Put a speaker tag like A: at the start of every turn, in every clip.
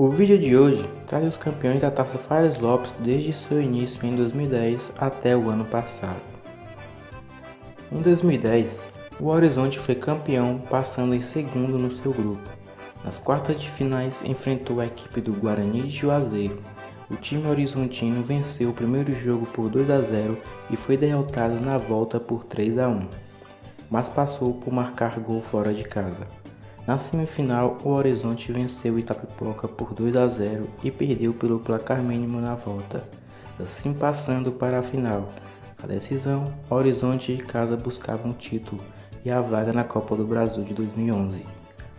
A: O vídeo de hoje traz os campeões da Taça Fares Lopes desde seu início em 2010 até o ano passado. Em 2010, o Horizonte foi campeão, passando em segundo no seu grupo. Nas quartas de finais, enfrentou a equipe do Guarani de Juazeiro. O time horizontino venceu o primeiro jogo por 2-0 e foi derrotado na volta por 3-1, mas passou por marcar gol fora de casa. Na semifinal, o Horizonte venceu o Itapipoca por 2-0 e perdeu pelo placar mínimo na volta, assim passando para a final. A decisão, Horizonte e Casa buscavam um título e a vaga na Copa do Brasil de 2011.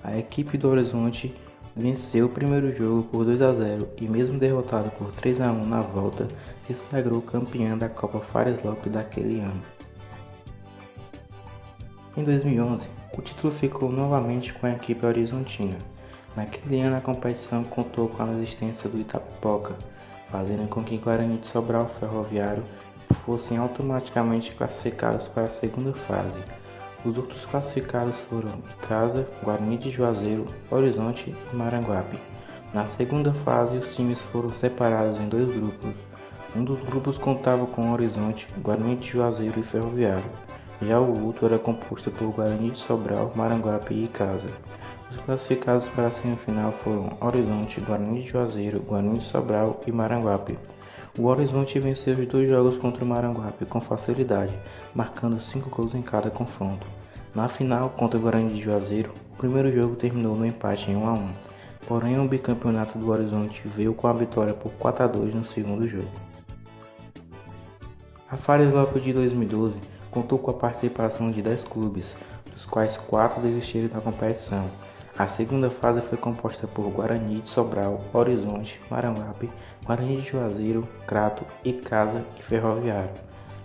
A: A equipe do Horizonte venceu o primeiro jogo por 2-0 e, mesmo derrotado por 3-1 na volta, se sagrou campeã da Copa Fares Lopes daquele ano. Em 2011, o título ficou novamente com a equipe horizontina. Naquele ano, a competição contou com a existência do Itapipoca, fazendo com que Guarani de Sobral e Ferroviário fossem automaticamente classificados para a segunda fase. Os outros classificados foram Icasa, Guarani de Juazeiro, Horizonte e Maranguape. Na segunda fase, os times foram separados em dois grupos. Um dos grupos contava com Horizonte, Guarani de Juazeiro e Ferroviário. Já o outro era composto por Guarani de Sobral, Maranguape e Icasa. Os classificados para a semifinal foram Horizonte, Guarani de Juazeiro, Guarani de Sobral e Maranguape. O Horizonte venceu os dois jogos contra o Maranguape com facilidade, marcando 5 gols em cada confronto. Na final, contra o Guarani de Juazeiro, o primeiro jogo terminou no empate em 1-1. Porém, o bicampeonato do Horizonte veio com a vitória por 4-2 no segundo jogo. A Fares Lopes de 2012 contou com a participação de 10 clubes, dos quais 4 desistiram da competição. A segunda fase foi composta por Guarani de Sobral, Horizonte, Maranguape, Guarani de Juazeiro, Crato, Icasa e Ferroviário.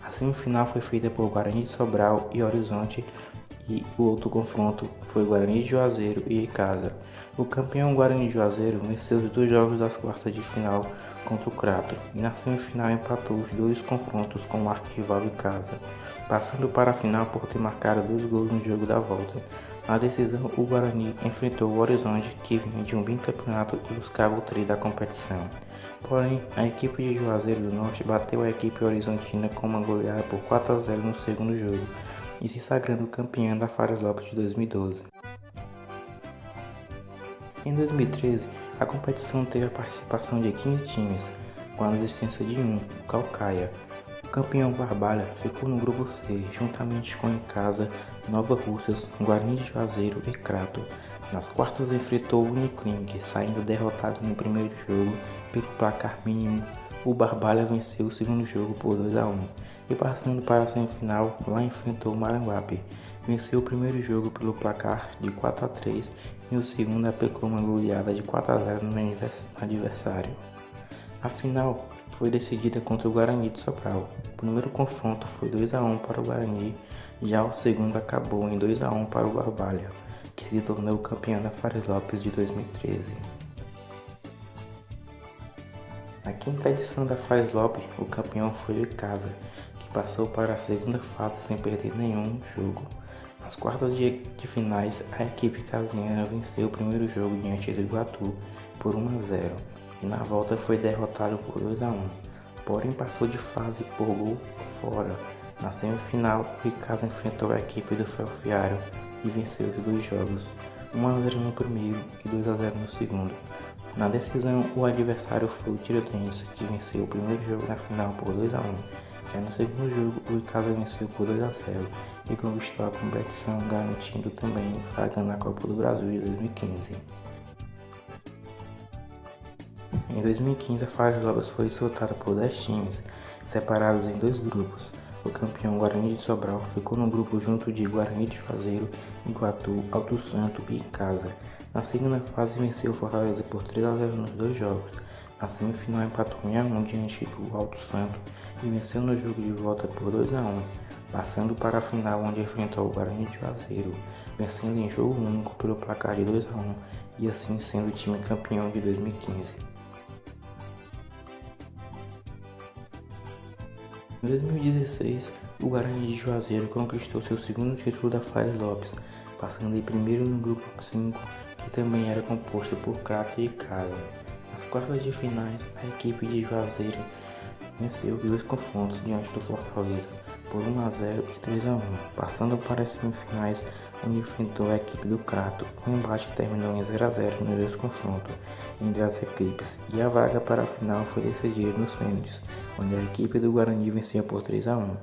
A: A semifinal foi feita por Guarani de Sobral e Horizonte e o outro confronto foi Guarani de Juazeiro e Icasa. O campeão Guarani de Juazeiro venceu os dois jogos das quartas de final contra o Crato e na semifinal empatou os dois confrontos com o arquirrival Icasa, passando para a final por ter marcado 2 gols no jogo da volta. Na decisão, o Guarani enfrentou o Horizonte, que vinha de um bicampeonato e buscava o tri da competição. Porém, a equipe de Juazeiro do Norte bateu a equipe horizontina com uma goleada por 4-0 no segundo jogo e se sagrando campeã da Fares Lopes de 2012. Em 2013, a competição teve a participação de 15 times, com a existência de o Caucaia. O campeão Barbalha ficou no grupo C, juntamente com Icasa, Nova Russas, Guarani de Juazeiro e Crato. Nas quartas enfrentou o Uniclinic, saindo derrotado no primeiro jogo pelo placar mínimo. O Barbalha venceu o segundo jogo por 2-1 e, passando para a semifinal, lá enfrentou o Maranguape. Venceu o primeiro jogo pelo placar de 4-3 e o segundo aplicou uma goleada de 4-0 no adversário. A final foi decidida contra o Guarani de Sobral. O primeiro confronto foi 2-1 para o Guarani, já o segundo acabou em 2-1 para o Barbalha, que se tornou campeão da Fares Lopes de 2013. Na quinta edição da Fares Lopes, o campeão foi o Icasa, que passou para a segunda fase sem perder nenhum jogo. Nas quartas de finais, a equipe caseira venceu o primeiro jogo diante do Iguatu por 1-0 e na volta foi derrotado por 2-1, porém passou de fase por gol fora. Na semifinal, o Icasa enfrentou a equipe do Ferroviário e venceu os dois jogos, 1-0 no primeiro e 2-0 no segundo. Na decisão, o adversário foi o Tiradentes, que venceu o primeiro jogo na final por 2-1. Já no segundo jogo, o Icasa venceu por 2-0 e conquistou a competição, garantindo também vaga na Copa do Brasil de 2015. Em 2015, a Fares Lopes foi soltada por 10 times, separados em 2 grupos. O campeão Guarani de Sobral ficou no grupo junto de Guarani de Juazeiro, Iguatu, Alto Santo e Icasa. Na segunda fase, venceu o Fortaleza por 3-0 nos 2 jogos. Na semifinal, empatou em 1-1 diante do Alto Santo e venceu no jogo de volta por 2-1, passando para a final, onde enfrentou o Guarani de Juazeiro, vencendo em jogo único pelo placar de 2-1 e assim sendo o time campeão de 2015. Em 2016, o Guarani de Juazeiro conquistou seu segundo título da Fares Lopes, passando em primeiro no grupo 5, que também era composto por Crato e Icasa. quartas de finais, a equipe de Juazeiro venceu os dois confrontos diante do Fortaleza por 1-0 e 3-1, passando para as semifinais, onde enfrentou a equipe do Crato. O embate terminou em 0-0 nos dois confrontos entre as equipes e a vaga para a final foi decidida nos pênaltis, onde a equipe do Guarani venceu por 3-1.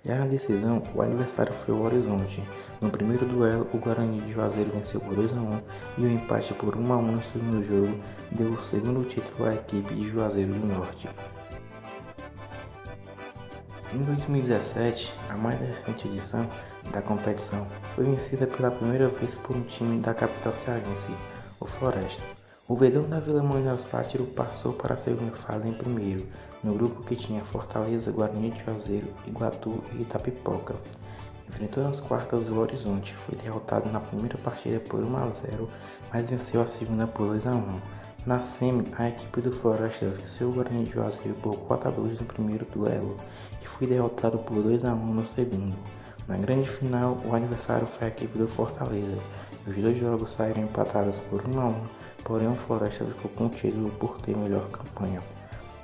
A: Já na decisão, o adversário foi o Horizonte. No primeiro duelo, o Guarani de Juazeiro venceu por 2-1 e o empate por 1-1 no segundo jogo deu o segundo título à equipe de Juazeiro do Norte. Em 2017, a mais recente edição da competição foi vencida pela primeira vez por um time da capital cearense, o Floresta. O Verdão da Vila Manuel Sátiro passou para a segunda fase em primeiro, no grupo que tinha Fortaleza, Guarani de Juazeiro, Iguatu e Itapipoca. Enfrentou nas quartas o Horizonte, foi derrotado na primeira partida por 1-0, mas venceu a segunda por 2-1. Na semi, a equipe do Floresta venceu o Guarani de Juazeiro por 4-2 no primeiro duelo e foi derrotado por 2-1 no segundo. Na grande final, o adversário foi a equipe do Fortaleza. Os dois jogos saíram empatados por 1-1, porém o Floresta ficou com o título por ter melhor campanha.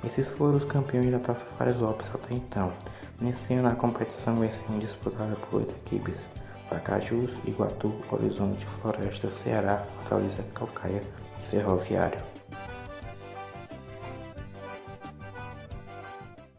A: Esses foram os campeões da Taça Fares Lopes até então. Nesse ano a competição vai ser disputada por 8 equipes: Pacajus, Iguatu, Horizonte, Floresta, Ceará, Fortaleza, Caucaia e Ferroviário.